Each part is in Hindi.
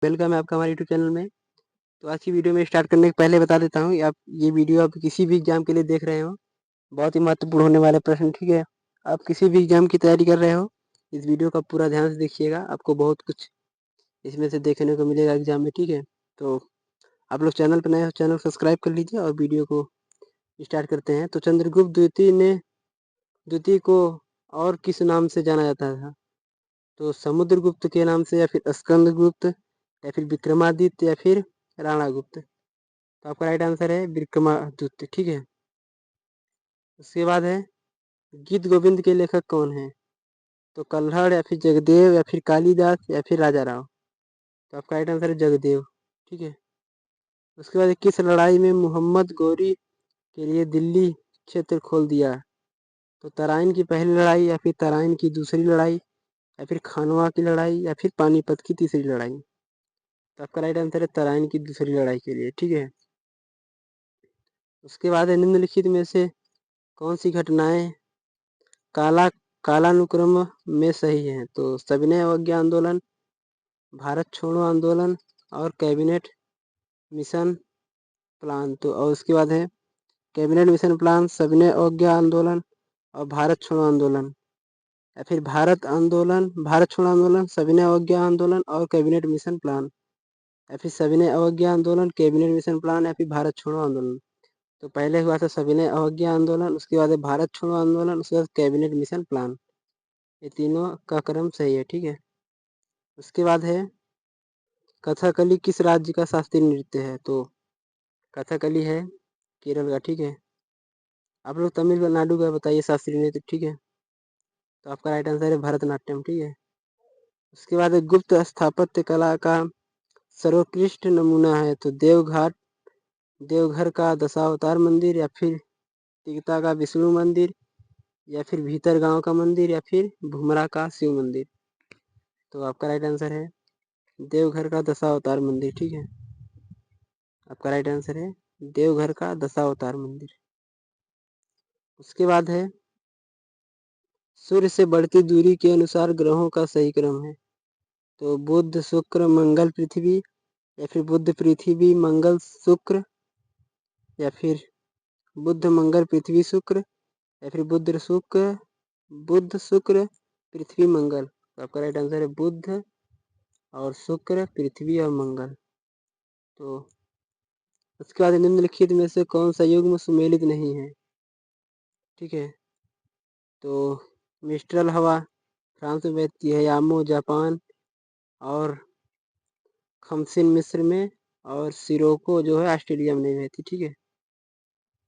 वेलकम है आपका हमारे यूट्यूब चैनल में। तो आज की वीडियो में स्टार्ट करने के पहले बता देता हूँ, आप ये वीडियो आप किसी भी एग्जाम के लिए देख रहे हो, बहुत ही महत्वपूर्ण होने वाले प्रश्न, ठीक है। आप किसी भी एग्जाम की तैयारी कर रहे हो, इस वीडियो का पूरा ध्यान से देखिएगा, आपको बहुत कुछ इसमें से देखने को मिलेगा एग्जाम में, ठीक है। तो आप लोग चैनल पर नए हो, चैनल सब्सक्राइब कर लीजिए और वीडियो को स्टार्ट करते हैं। तो चंद्रगुप्त द्वितीय को और किस नाम से जाना जाता था? तो समुद्रगुप्त के नाम से, या फिर स्कंदगुप्त, या फिर विक्रमादित्य, या फिर राणागुप्त। तो आपका राइट आंसर है विक्रमादित्य, ठीक है। उसके बाद है गीत गोविंद के लेखक कौन है? तो कल्हड़, या फिर जगदेव, या फिर कालिदास, या फिर राजा राव। तो आपका राइट आंसर है जगदेव, ठीक है। उसके बाद किस लड़ाई में मोहम्मद गौरी के लिए दिल्ली क्षेत्र खोल दिया? तो तराइन की पहली लड़ाई, या फिर तराइन की दूसरी लड़ाई, या फिर खानवा की लड़ाई, या फिर पानीपत की तीसरी लड़ाई। तो आपका राइट आंसर है तराइन की दूसरी लड़ाई के लिए, ठीक है। उसके बाद है निम्नलिखित में से कौन सी घटनाएं कालानुक्रम में सही है? तो सविनय अवज्ञा आंदोलन, भारत छोड़ो आंदोलन, और कैबिनेट मिशन प्लान। तो और उसके बाद है कैबिनेट मिशन प्लान, सविनय अवज्ञा आंदोलन और भारत छोड़ो आंदोलन, या फिर भारत छोड़ो आंदोलन, सविनय अवज्ञा आंदोलन और कैबिनेट मिशन प्लान, या फिर सविनय अवज्ञा आंदोलन, कैबिनेट मिशन प्लान, या फिर भारत छोड़ो आंदोलन। तो पहले हुआ था सविनय अवज्ञा आंदोलन, उसके बाद है भारत छोड़ो आंदोलन, उसके बाद कैबिनेट मिशन प्लान। ये तीनों का क्रम सही है, ठीक है। उसके बाद है कथकली किस राज्य का शास्त्रीय नृत्य है? तो कथकली है केरल का, ठीक है। आप लोग तमिलनाडु का बताइए शास्त्रीय नृत्य, ठीक है। तो आपका राइट आंसर है भरतनाट्यम, ठीक है। उसके बाद गुप्त स्थापत्य कला का सर्वोत्कृष्ट नमूना है? तो देवघर का दशावतार मंदिर, या फिर तिगता का विष्णु मंदिर, या फिर भीतर गांव का मंदिर, या फिर भुमरा का शिव मंदिर। तो आपका राइट आंसर है देवघर का दशावतार मंदिर, ठीक है। आपका राइट आंसर है देवघर का दशावतार मंदिर। उसके बाद है सूर्य से बढ़ती दूरी के अनुसार ग्रहों का सही क्रम है? तो बुध, शुक्र, मंगल, पृथ्वी, या फिर बुध, पृथ्वी, मंगल, शुक्र, या फिर बुध, मंगल, पृथ्वी, शुक्र, या फिर बुध, शुक्र, पृथ्वी, मंगल। तो आपका राइट आंसर है बुध और शुक्र, पृथ्वी और मंगल। तो उसके बाद निम्नलिखित में से कौन सा युग्म सुमेलित नहीं है? ठीक है। तो मिस्ट्रल हवा फ्रांस में बहती है, यामो जापान, और खमसिन मिस्र में, और सिरोको जो है ऑस्ट्रेलिया में नहीं बहती, ठीक है।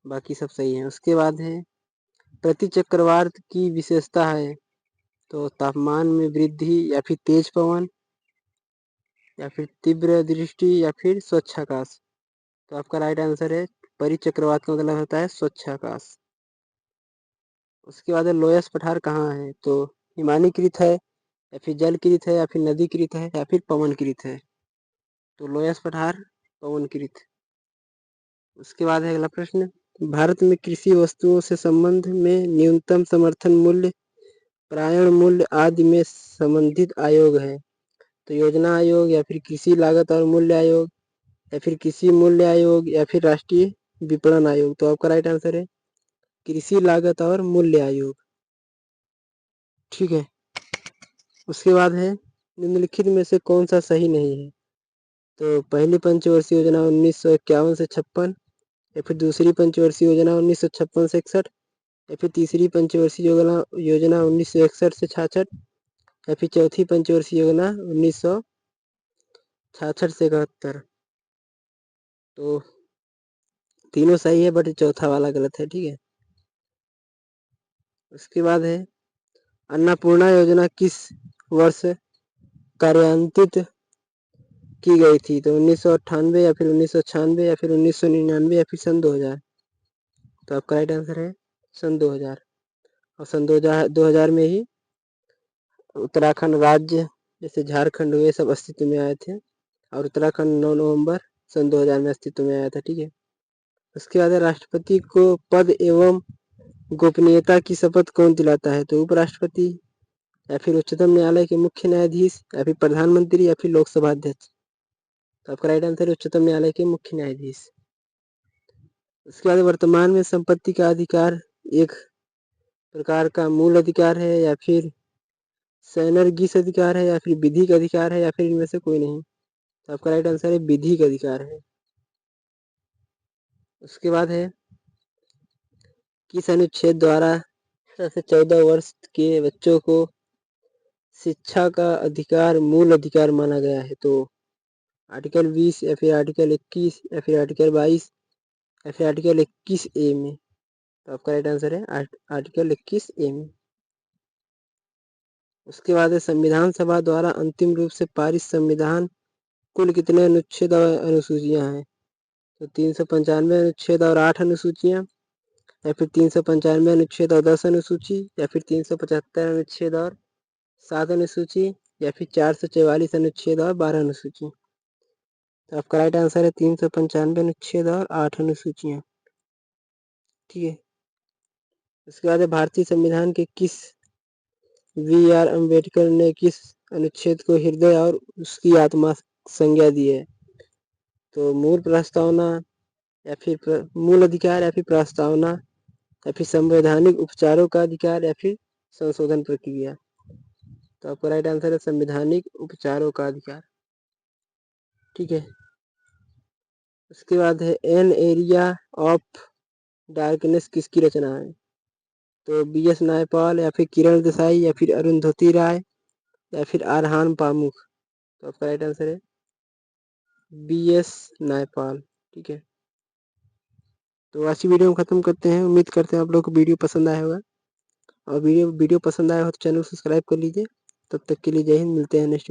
बाकी सब सही है। उसके बाद है प्रति चक्रवात की विशेषता है? तो तापमान में वृद्धि, या फिर तेज पवन, या फिर तीव्र दृष्टि, या फिर स्वच्छ आकाश। तो आपका राइट आंसर है परिचक्रवात का मतलब होता है स्वच्छ आकाश। उसके बाद लोयस पठार कहाँ है? तो हिमानीकृत है, या फिर जलकृत है, या फिर नदीकृत है, या फिर पवनकृत है। तो लोयस पठार पवनकृत। उसके बाद है अगला प्रश्न, भारत में कृषि वस्तुओं से संबंध में न्यूनतम समर्थन मूल्य, प्रायण मूल्य आदि में संबंधित आयोग है? तो योजना आयोग, या फिर कृषि लागत और मूल्य आयोग, या फिर कृषि मूल्य आयोग, या फिर राष्ट्रीय विपणन आयोग। तो आपका राइट आंसर है कृषि लागत और मूल्य आयोग, ठीक है। उसके बाद है निम्नलिखित में से कौन सा सही नहीं है? तो पहली पंचवर्षीय योजना 1951 से 56, या फिर दूसरी पंचवर्षीय योजना 1956 से 61, या फिर तीसरी पंचवर्षीय योजना 1961 से 66, या फिर चौथी पंचवर्षीय योजना 1966 से 71। तो तीनों सही है, बट चौथा वाला गलत है, ठीक है। उसके बाद है अन्नपूर्णा योजना किस वर्ष कार्यान्वित की गई थी? तो 1998, या फिर 1996, या फिर 1999, या फिर सन 2000। तो आपका राइट आंसर है सन 2000। और सन 2000 में ही उत्तराखंड राज्य जैसे झारखंड हुए सब अस्तित्व में आए थे, और उत्तराखंड 9 नवंबर सन 2000 में अस्तित्व में आया था, ठीक है। उसके बाद राष्ट्रपति को पद एवं गोपनीयता की शपथ कौन दिलाता है? तो उपराष्ट्रपति, या फिर उच्चतम न्यायालय के मुख्य न्यायाधीश, या फिर प्रधानमंत्री, या फिर लोकसभा अध्यक्ष। तो आपका राइट आंसर है उच्चतम न्यायालय के मुख्य न्यायाधीश। उसके बाद वर्तमान में संपत्ति का अधिकार एक प्रकार का मूल अधिकार है या फिर सैनर्गिस अधिकार है या फिर विधिक अधिकार है या फिर इनमें से कोई नहीं। तो आपका राइट आंसर है विधिक अधिकार है। उसके बाद है किस अनुच्छेद द्वारा 18 से 14 वर्ष के बच्चों को शिक्षा का अधिकार मूल अधिकार माना गया है। तो आर्टिकल 20 या फिर आर्टिकल 21 या फिर आर्टिकल 22 या फिर आर्टिकल 21A में। तो आपका राइट आंसर है आर्टिकल 21A में। उसके बाद है संविधान सभा द्वारा अंतिम रूप से पारित संविधान कुल कितने अनुच्छेद और अनुसूचियां हैं। तो 395 अनुच्छेद और 8 अनुसूचियां या फिर 395 अनुच्छेद और 10 अनुसूची या फिर 375 अनुच्छेद और 7 अनुसूची या फिर 444 अनुच्छेद और 12 अनुसूची। तो आपका राइट आंसर है 395 अनुच्छेद और 8 अनुसूचियां। ठीक है। उसके बाद भारतीय संविधान के किस V.R. अम्बेडकर ने किस अनुच्छेद को हृदय और उसकी आत्मा संज्ञा दी है। तो मूल प्रस्तावना या फिर मूल अधिकार या फिर प्रस्तावना या फिर संवैधानिक उपचारों का अधिकार या फिर संशोधन प्रक्रिया। तो आपका राइट आंसर है संवैधानिक उपचारों का अधिकार। ठीक है। उसके बाद है एन एरिया ऑफ डार्कनेस किसकी रचना है। तो B.S. नायपाल या फिर किरण देसाई या फिर अरुंधति राय या फिर आरहान पामुख। तो आपका राइट आंसर है B.S. नायपाल। ठीक है। तो आज की वीडियो हम खत्म करते हैं। उम्मीद करते हैं आप लोग को वीडियो पसंद आया होगा और वीडियो पसंद आया हो तो चैनल को सब्सक्राइब कर लीजिए। तब तक के लिए जय हिंद। मिलते हैं नेक्स्ट